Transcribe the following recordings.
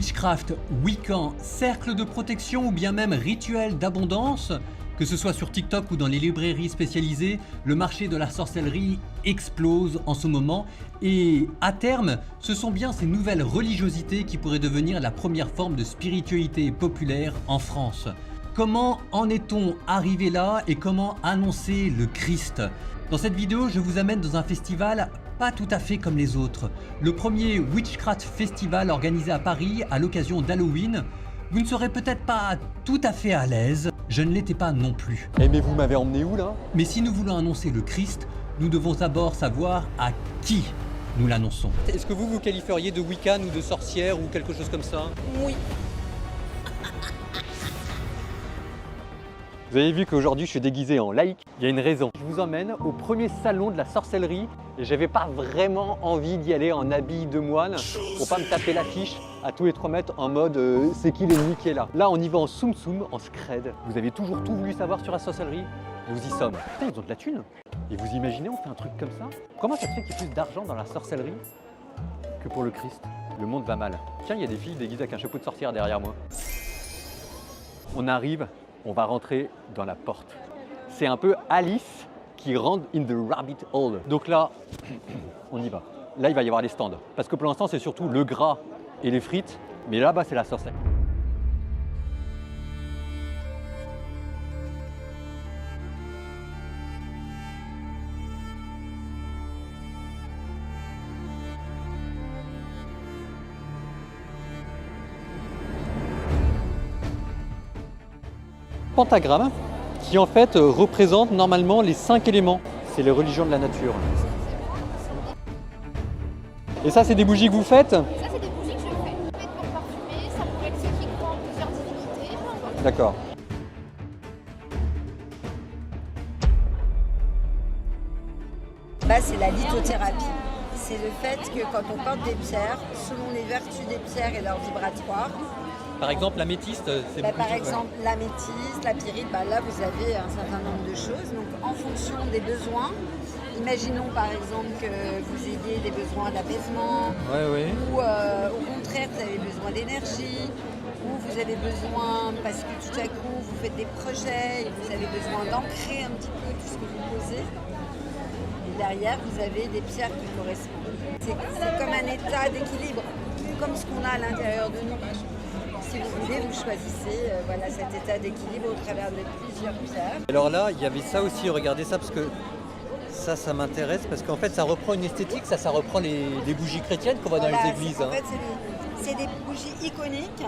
Witchcraft, Wiccan, cercle de protection ou bien même rituel d'abondance, que ce soit sur TikTok ou dans les librairies spécialisées, le marché de la sorcellerie explose en ce moment et à terme, ce sont bien ces nouvelles religiosités qui pourraient devenir la première forme de spiritualité populaire en France. Comment en est-on arrivé là et comment annoncer le Christ? Dans cette vidéo, je vous amène dans un festival pas tout à fait comme les autres. Le premier Witchcraft Festival organisé à Paris à l'occasion d'Halloween. Vous ne serez peut-être pas tout à fait à l'aise, je ne l'étais pas non plus. Eh mais vous m'avez emmené où là? Mais si nous voulons annoncer le Christ, nous devons d'abord savoir à qui nous l'annonçons. Est-ce que vous vous qualifieriez de Wiccan ou de sorcière ou quelque chose comme ça? Oui. Vous avez vu qu'aujourd'hui je suis déguisé en laïc, il y a une raison. Je vous emmène au premier salon de la sorcellerie et j'avais pas vraiment envie d'y aller en habit de moine pour pas me taper l'affiche à tous les 3 mètres en mode c'est qui l'ennemi qui est là. Là on y va en soum soum, en scred. Vous avez toujours tout voulu savoir sur la sorcellerie? Nous y sommes. Putain, ils ont de la thune. Et vous imaginez on fait un truc comme ça? Comment ça se fait qu'il y ait plus d'argent dans la sorcellerie que pour le Christ? Le monde va mal. Tiens, il y a des filles déguisées avec un chapeau de sorcière derrière moi. On arrive. On va rentrer dans la porte. C'est un peu Alice qui rentre in the rabbit hole. Donc là, on y va. Là, il va y avoir les stands. Parce que pour l'instant, c'est surtout le gras et les frites. Mais là-bas, c'est la sorcellerie. Pentagramme qui en fait représente normalement les 5 éléments. C'est les religions de la nature. Et ça, c'est des bougies que vous faites? Ça, c'est des bougies que je fais. Faites pour parfumer, ça pourrait être ceux qui croient en plusieurs divinités. D'accord. Là, c'est la lithothérapie. C'est le fait que quand on porte des pierres, selon les vertus des pierres et leur vibratoire, Par exemple, l'améthyste, c'est par exemple l'améthyste, la pyrite, là vous avez un certain nombre de choses. Donc en fonction des besoins, imaginons par exemple que vous ayez des besoins d'apaisement, ou au contraire vous avez besoin d'énergie, ou vous avez besoin parce que tout à coup vous faites des projets et vous avez besoin d'ancrer un petit peu tout ce que vous posez. Et derrière vous avez des pierres qui correspondent. C'est comme un état d'équilibre, comme ce qu'on a à l'intérieur de nous. Si vous voulez, vous choisissez voilà, cet état d'équilibre au travers de plusieurs pierres. Alors là, il y avait ça aussi, regardez ça, parce que ça m'intéresse, parce qu'en fait, ça reprend une esthétique, ça reprend les bougies chrétiennes qu'on voit dans les églises. En fait, c'est des bougies iconiques.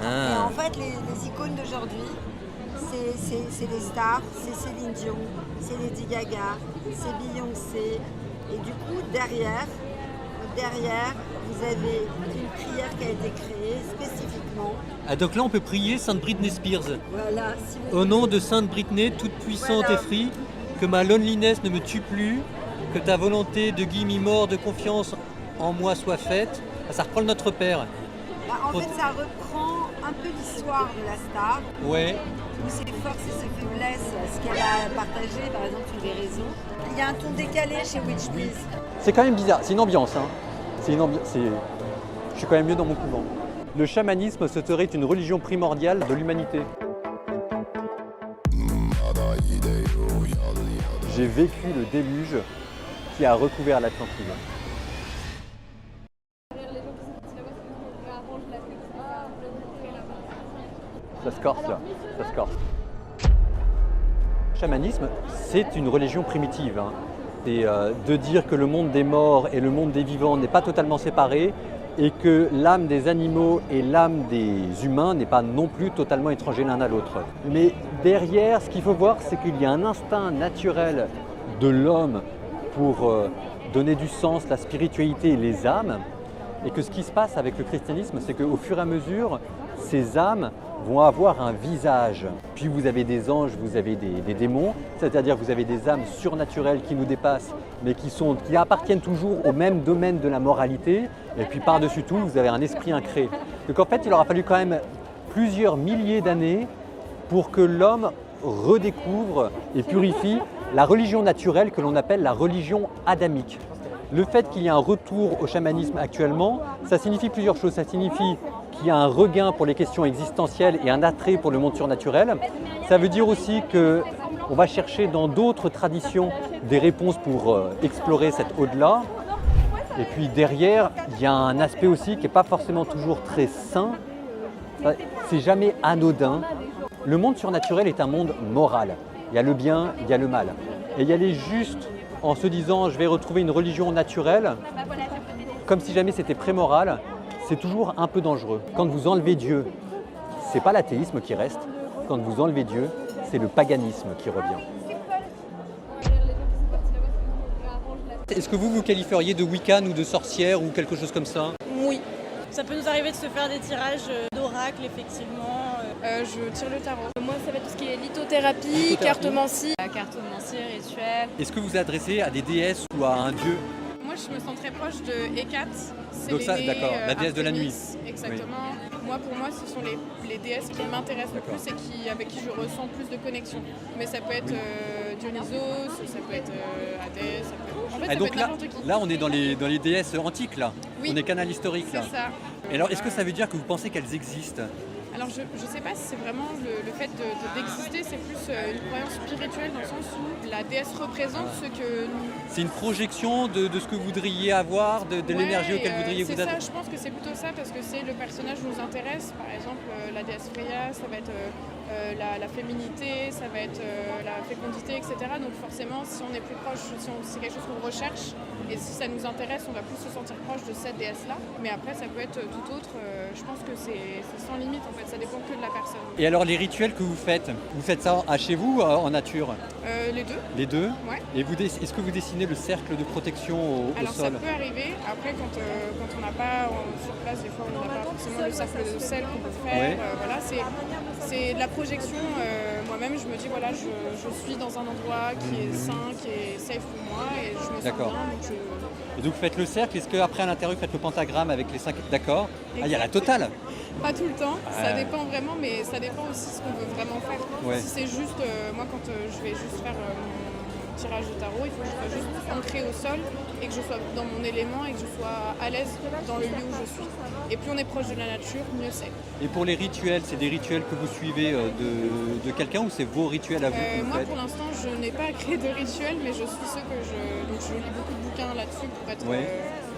Et en fait, les icônes d'aujourd'hui, c'est des stars, c'est Céline Dion, c'est Lady Gaga, c'est Beyoncé. Et du coup, derrière, vous avez une prière qui a été créée spécifiquement. Ah, donc là, on peut prier Sainte Britney Spears. Voilà, si vous Au nom de Sainte Britney, toute puissante et free, que ma loneliness ne me tue plus, que ta volonté de give me more de confiance en moi soit faite. Ah, ça reprend le Notre Père. En fait, ça reprend un peu l'histoire de la star. Ouais. Ses forces et ses faiblesses, ce qu'elle a partagé par exemple sur les réseaux. Il y a un ton décalé chez Witch Please. C'est quand même bizarre, c'est une ambiance. Hein. Je suis quand même mieux dans mon couvent. Le chamanisme serait une religion primordiale de l'humanité. J'ai vécu le déluge qui a recouvert l'Atlantide. Ça se corse là, ça se corse. Le chamanisme, c'est une religion primitive. Hein. C'est de dire que le monde des morts et le monde des vivants n'est pas totalement séparé et que l'âme des animaux et l'âme des humains n'est pas non plus totalement étranger l'un à l'autre. Mais derrière, ce qu'il faut voir, c'est qu'il y a un instinct naturel de l'homme pour donner du sens, la spiritualité et les âmes, et que ce qui se passe avec le christianisme, c'est qu'au fur et à mesure, ces âmes vont avoir un visage. Puis vous avez des anges, vous avez des démons, c'est-à-dire vous avez des âmes surnaturelles qui nous dépassent, mais qui appartiennent toujours au même domaine de la moralité. Et puis par-dessus tout, vous avez un esprit incréé. Donc en fait, il aura fallu quand même plusieurs milliers d'années pour que l'homme redécouvre et purifie la religion naturelle que l'on appelle la religion adamique. Le fait qu'il y ait un retour au chamanisme actuellement, ça signifie plusieurs choses. Ça signifie qu'il y a un regain pour les questions existentielles et un attrait pour le monde surnaturel. Ça veut dire aussi qu'on va chercher dans d'autres traditions des réponses pour explorer cet au-delà. Et puis derrière, il y a un aspect aussi qui n'est pas forcément toujours très sain. C'est jamais anodin. Le monde surnaturel est un monde moral. Il y a le bien, il y a le mal. Et y aller juste en se disant « je vais retrouver une religion naturelle », comme si jamais c'était prémoral, c'est toujours un peu dangereux. Quand vous enlevez Dieu, c'est pas l'athéisme qui reste. Quand vous enlevez Dieu, c'est le paganisme qui revient. Est-ce que vous vous qualifieriez de wiccan ou de sorcière ou quelque chose comme ça? Oui. Ça peut nous arriver de se faire des tirages d'oracle, effectivement. Je tire le tarot. Moi, ça va être tout ce qui est lithothérapie, cartomancie. Cartomancie, rituel. Est-ce que vous vous adressez à des déesses ou à un dieu? Moi, je me sens très proche de Hécate. Donc ça, d'accord, la déesse de la nuit. Exactement. Oui. Pour moi, ce sont les déesses qui m'intéressent le plus et avec qui je ressens plus de connexion. Mais ça peut être Dionysos, ça peut être Hadès, ça peut être... En fait, ça peut être n'importe qui. Là, on est dans les déesses antiques, là. Oui. On est canal historique, là. C'est ça. Et alors, est-ce que ça veut dire que vous pensez qu'elles existent? Alors je ne sais pas si c'est vraiment le fait d'exister, c'est plus une croyance spirituelle dans le sens où la déesse représente ce que... C'est une projection de ce que vous voudriez avoir, de l'énergie auquel vous voudriez vous adresser. adresser. C'est ça, je pense que c'est plutôt ça parce que le personnage nous intéresse. Par exemple, la déesse Freya, ça va être la féminité, ça va être la fécondité, etc. Donc forcément, si on est plus proche, si c'est quelque chose qu'on recherche et si ça nous intéresse, on va plus se sentir proche de cette déesse-là. Mais après, ça peut être tout autre. Je pense que c'est sans limite en fait. Ça dépend que de la personne. Et alors les rituels que vous faites ça chez vous en nature? Les deux. Les deux? Ouais. Et est-ce que vous dessinez le cercle de protection au Alors sol? ça peut arriver. Après quand on n'a pas sur place, des fois on n'a pas forcément le cercle de sel qu'on peut faire. Ouais. Voilà, c'est de la projection. Moi-même je me dis voilà, je suis dans un endroit qui est sain, qui est safe pour moi et je me sens bien. Et donc vous faites le cercle, est-ce qu'après à l'intérieur vous faites le pentagramme avec les 5... D'accord. Ah, il y a la totale. Pas tout le temps, ça dépend vraiment, mais ça dépend aussi ce qu'on veut vraiment faire. Ouais. Si c'est juste, moi quand je vais juste faire mon tirage de tarot, il faut que je sois juste ancré au sol et que je sois dans mon élément et que je sois à l'aise dans le lieu où je suis. Et plus on est proche de la nature, mieux c'est. Et pour les rituels, c'est des rituels que vous suivez de quelqu'un ou c'est vos rituels à vous que vous Moi faites? pour l'instant je n'ai pas créé de rituels, mais je suis ceux que donc je lis beaucoup de bouquins là-dessus pour être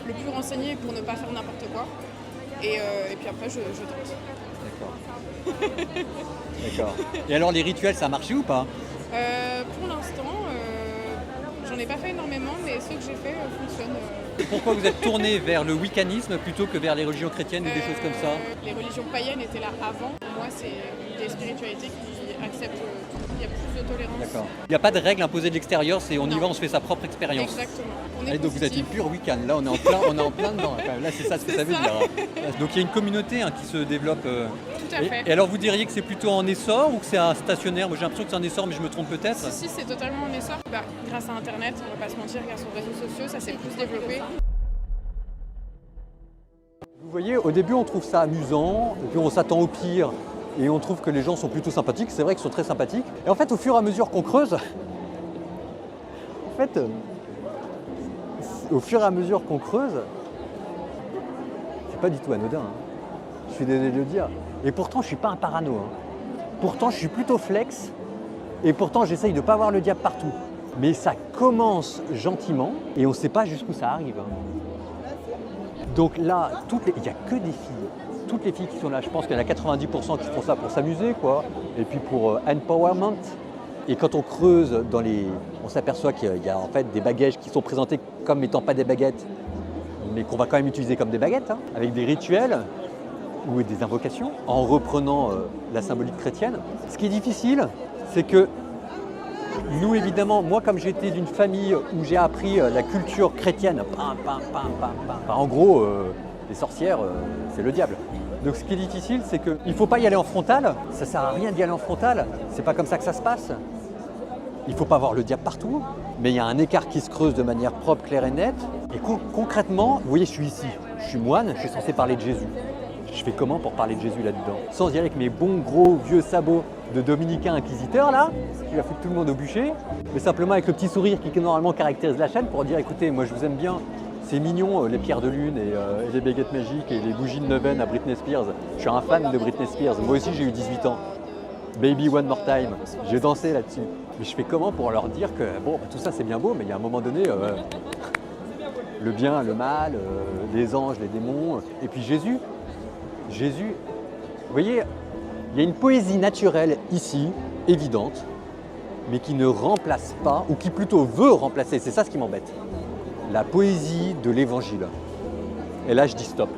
le plus renseigné et pour ne pas faire n'importe quoi. Et puis après je tente. D'accord. Et alors les rituels, ça a marché ou pas? Pour l'instant, j'en ai pas fait énormément, mais ceux que j'ai fait fonctionnent. Pourquoi vous êtes tourné vers le wiccanisme plutôt que vers les religions chrétiennes ou des choses comme ça? Les religions païennes étaient là avant. Pour moi, c'est des spiritualités qui acceptent tout. Il y a plus de tolérance. D'accord. Il n'y a pas de règles imposées de l'extérieur, c'est on y va, on se fait sa propre expérience. Exactement. Allez, donc vous êtes une pure wiccan, là on est en plein dedans. Là c'est ça ce que ça veut dire. Donc il y a une communauté qui se développe. Tout à fait. Et alors vous diriez que c'est plutôt en essor ou que c'est un stationnaire? Moi j'ai l'impression que c'est en essor mais je me trompe peut-être. Si, c'est totalement en essor. Grâce à Internet, on va pas se mentir, grâce aux réseaux sociaux, ça s'est plus développé. Vous voyez, au début on trouve ça amusant, et puis on s'attend au pire et on trouve que les gens sont plutôt sympathiques. C'est vrai qu'ils sont très sympathiques. Et en fait, au fur et à mesure qu'on creuse, c'est pas du tout anodin. Je suis désolé de le dire. Et pourtant, je suis pas un parano. Pourtant, je suis plutôt flex. Et pourtant, j'essaye de ne pas voir le diable partout. Mais ça commence gentiment et on ne sait pas jusqu'où ça arrive. Donc là, il n'y a que des filles. Toutes les filles qui sont là, je pense qu'il y en a 90% qui font ça pour s'amuser, quoi. Et puis pour empowerment. Et quand on creuse on s'aperçoit qu'il y a en fait des bagages qui sont présentés comme n'étant pas des baguettes, mais qu'on va quand même utiliser comme des baguettes, avec des rituels ou des invocations, en reprenant la symbolique chrétienne. Ce qui est difficile, c'est que nous, évidemment, moi comme j'étais d'une famille où j'ai appris la culture chrétienne, en gros, les sorcières, c'est le diable. Donc ce qui est difficile, c'est qu'il ne faut pas y aller en frontal. Ça ne sert à rien d'y aller en frontal. C'est pas comme ça que ça se passe. Il ne faut pas voir le diable partout, mais il y a un écart qui se creuse de manière propre, claire et nette. Et concrètement, vous voyez, je suis ici. Je suis moine, je suis censé parler de Jésus. Je fais comment pour parler de Jésus là-dedans? Sans y aller avec mes bons gros vieux sabots de dominicain inquisiteur là, qui va foutre tout le monde au bûcher, mais simplement avec le petit sourire qui normalement caractérise la chaîne pour dire écoutez, moi je vous aime bien, C'est mignon, les pierres de lune et les baguettes magiques et les bougies de neuvaine à Britney Spears. Je suis un fan de Britney Spears. Moi aussi, j'ai eu 18 ans. Baby One More Time. J'ai dansé là-dessus. Mais je fais comment pour leur dire que bon, tout ça c'est bien beau, mais il y a un moment donné, le bien, le mal, les anges, les démons. Et puis Jésus, vous voyez, il y a une poésie naturelle ici, évidente, mais qui ne remplace pas, ou qui plutôt veut remplacer, c'est ça ce qui m'embête, la poésie de l'évangile. Et là, je dis stop.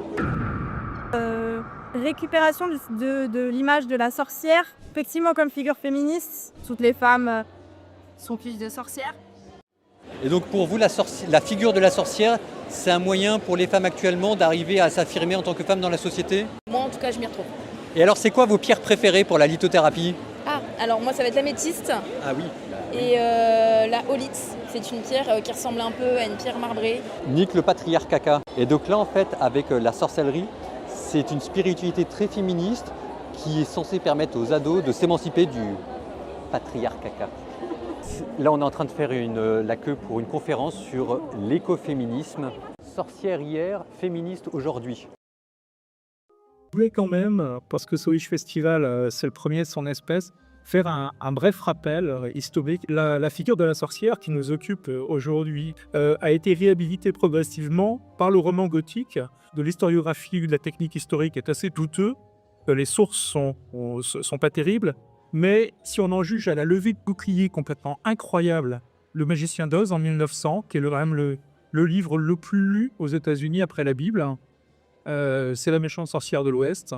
Récupération de l'image de la sorcière, effectivement comme figure féministe, toutes les femmes sont filles de sorcières. Et donc pour vous, la figure de la sorcière, c'est un moyen pour les femmes actuellement d'arriver à s'affirmer en tant que femme dans la société? Moi en tout cas je m'y retrouve. Et alors c'est quoi vos pierres préférées pour la lithothérapie? Ah, alors moi ça va être l'améthyste Ah oui. et la holite. C'est une pierre qui ressemble un peu à une pierre marbrée. Nique le patriarcat caca. Et donc là, en fait, avec la sorcellerie, c'est une spiritualité très féministe qui est censée permettre aux ados de s'émanciper du patriarcat caca. Là, on est en train de faire la queue pour une conférence sur l'écoféminisme. Sorcière hier, féministe aujourd'hui. Je voulais quand même, parce que Soulish Festival, c'est le premier de son espèce, faire un bref rappel historique. La figure de la sorcière qui nous occupe aujourd'hui a été réhabilitée progressivement par le roman gothique. De l'historiographie, de la technique historique est assez douteux. Les sources sont pas terribles. Mais si on en juge à la levée de bouclier complètement incroyable, Le Magicien d'Oz en 1900, qui est quand même le livre le plus lu aux États-Unis après la Bible, c'est La méchante sorcière de l'Ouest.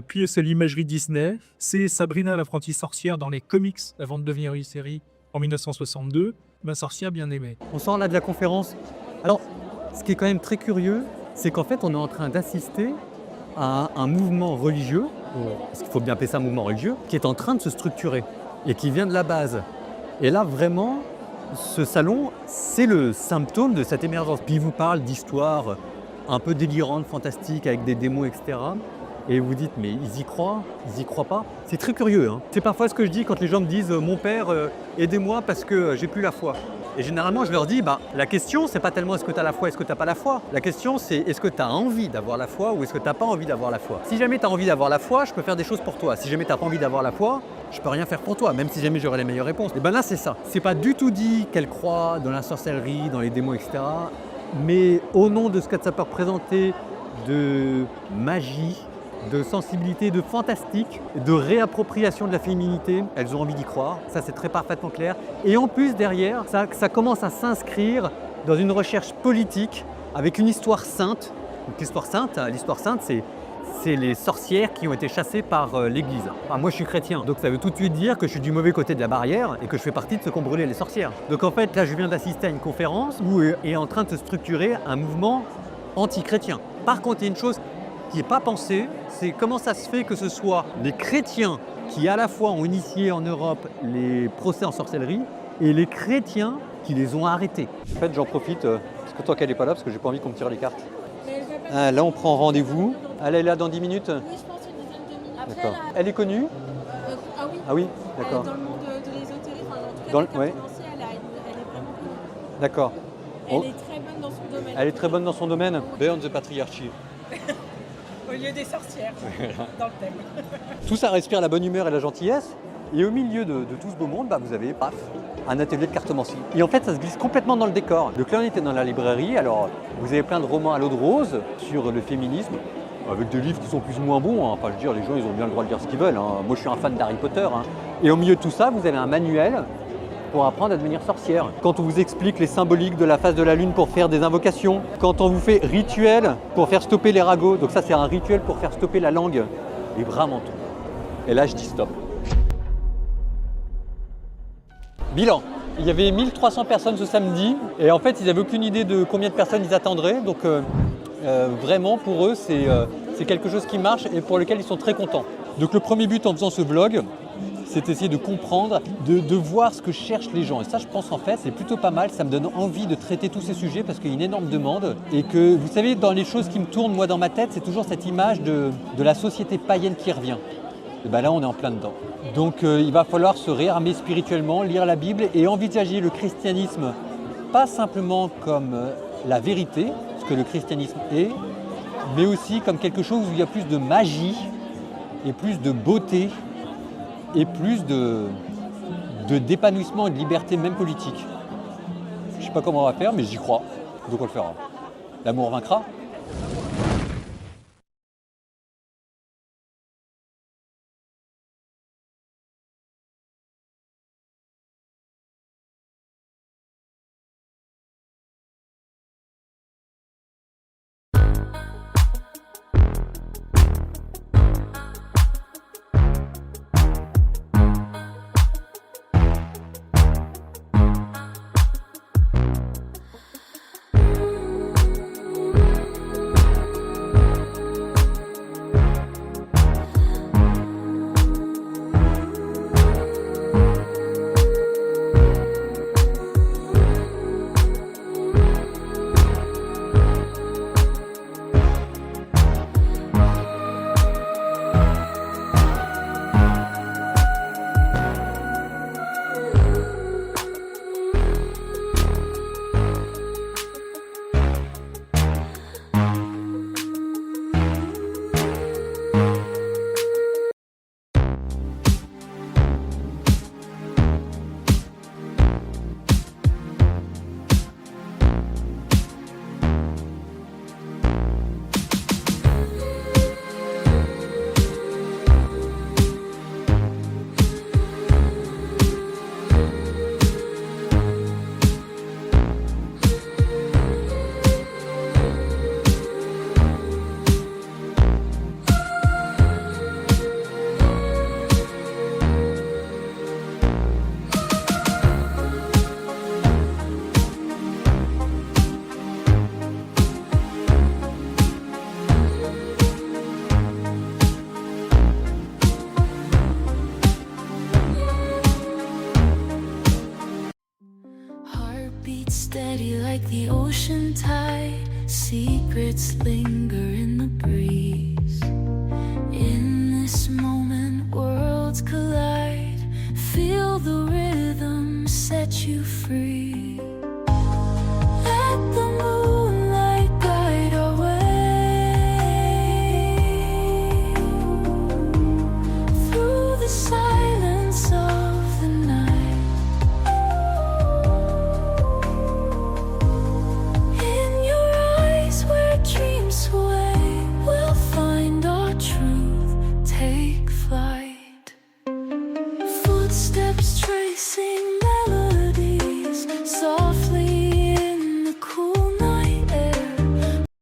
Puis c'est l'imagerie Disney, c'est Sabrina l'apprentie sorcière dans les comics avant de devenir une série en 1962, ma sorcière bien aimée. On sort là de la conférence. Alors, ce qui est quand même très curieux, c'est qu'en fait on est en train d'assister à un mouvement religieux, parce qu'il faut bien appeler ça un mouvement religieux, qui est en train de se structurer et qui vient de la base. Et là vraiment, ce salon, c'est le symptôme de cette émergence. Puis il vous parle d'histoires un peu délirantes, fantastiques, avec des démos, etc. Et vous dites, mais ils y croient pas. C'est très curieux, hein. C'est parfois ce que je dis quand les gens me disent « Mon père, aidez-moi parce que j'ai plus la foi ». Et généralement, je leur dis, la question, c'est pas tellement est-ce que tu as la foi, est-ce que tu n'as pas la foi. La question, c'est est-ce que tu as envie d'avoir la foi ou est-ce que tu n'as pas envie d'avoir la foi. Si jamais tu as envie d'avoir la foi, je peux faire des choses pour toi. Si jamais tu n'as pas envie d'avoir la foi, je peux rien faire pour toi, même si jamais j'aurais les meilleures réponses. Et là, c'est ça. C'est pas du tout dit qu'elle croit dans la sorcellerie, dans les démons, etc. Mais au nom de ce que ça peut représenter de magie, de sensibilité, de fantastique, de réappropriation de la féminité. Elles ont envie d'y croire, ça c'est très parfaitement clair. Et en plus derrière, ça commence à s'inscrire dans une recherche politique avec une histoire sainte. Donc l'histoire sainte, c'est les sorcières qui ont été chassées par l'Église. Enfin, moi je suis chrétien, donc ça veut tout de suite dire que je suis du mauvais côté de la barrière et que je fais partie de ceux qui ont brûlé les sorcières. Donc en fait là je viens d'assister à une conférence où est en train de se structurer un mouvement anti-chrétien. Par contre il y a une chose qui n'est pas pensé, c'est comment ça se fait que ce soit les chrétiens qui à la fois ont initié en Europe les procès en sorcellerie et les chrétiens qui les ont arrêtés. En fait, j'en profite, parce que tant qu'elle n'est pas là, parce que j'ai pas envie qu'on me tire les cartes. Là, on prend rendez-vous. Elle est là dans 10 minutes? Oui, je pense une dizaine de minutes. D'accord. Elle est connue? Ah oui, d'accord. Dans le monde de l'ésotérisme, enfin, en tout cas, Dans elle le- ouais. est vraiment connue. D'accord. Elle est très bonne dans son domaine. Elle est très bonne dans son domaine. Beyond the Patriarchy. Au lieu des sorcières, dans le thème. Tout ça respire la bonne humeur et la gentillesse. Et au milieu de tout ce beau monde, vous avez, paf, un atelier de cartomancie. Et en fait, ça se glisse complètement dans le décor. Donc là, on était dans la librairie. Alors, vous avez plein de romans à l'eau de rose sur le féminisme, avec des livres qui sont plus ou moins bons, hein. Enfin, je veux dire, les gens, ils ont bien le droit de dire ce qu'ils veulent, hein. Moi, je suis un fan d'Harry Potter, hein. Et au milieu de tout ça, vous avez un manuel pour apprendre à devenir sorcière. Quand on vous explique les symboliques de la phase de la lune pour faire des invocations, quand on vous fait rituel pour faire stopper les ragots, donc ça c'est un rituel pour faire stopper la langue, et vraiment tout. Et là je dis stop. Bilan. Il y avait 1300 personnes ce samedi, et en fait ils n'avaient aucune idée de combien de personnes ils attendraient, donc vraiment pour eux c'est quelque chose qui marche et pour lequel ils sont très contents. Donc le premier but en faisant ce vlog, c'est essayer de comprendre, de voir ce que cherchent les gens. Et ça, je pense en fait, c'est plutôt pas mal. Ça me donne envie de traiter tous ces sujets parce qu'il y a une énorme demande. Et que, vous savez, dans les choses qui me tournent, moi, dans ma tête, c'est toujours cette image de la société païenne qui revient. Et là, on est en plein dedans. Donc, il va falloir se réarmer spirituellement, lire la Bible et envisager le christianisme, pas simplement comme la vérité, ce que le christianisme est, mais aussi comme quelque chose où il y a plus de magie et plus de beauté et plus d'épanouissement et de liberté même politique. Je ne sais pas comment on va faire, mais j'y crois, donc on le fera. L'amour vaincra. Steady like the ocean tide, secrets linger.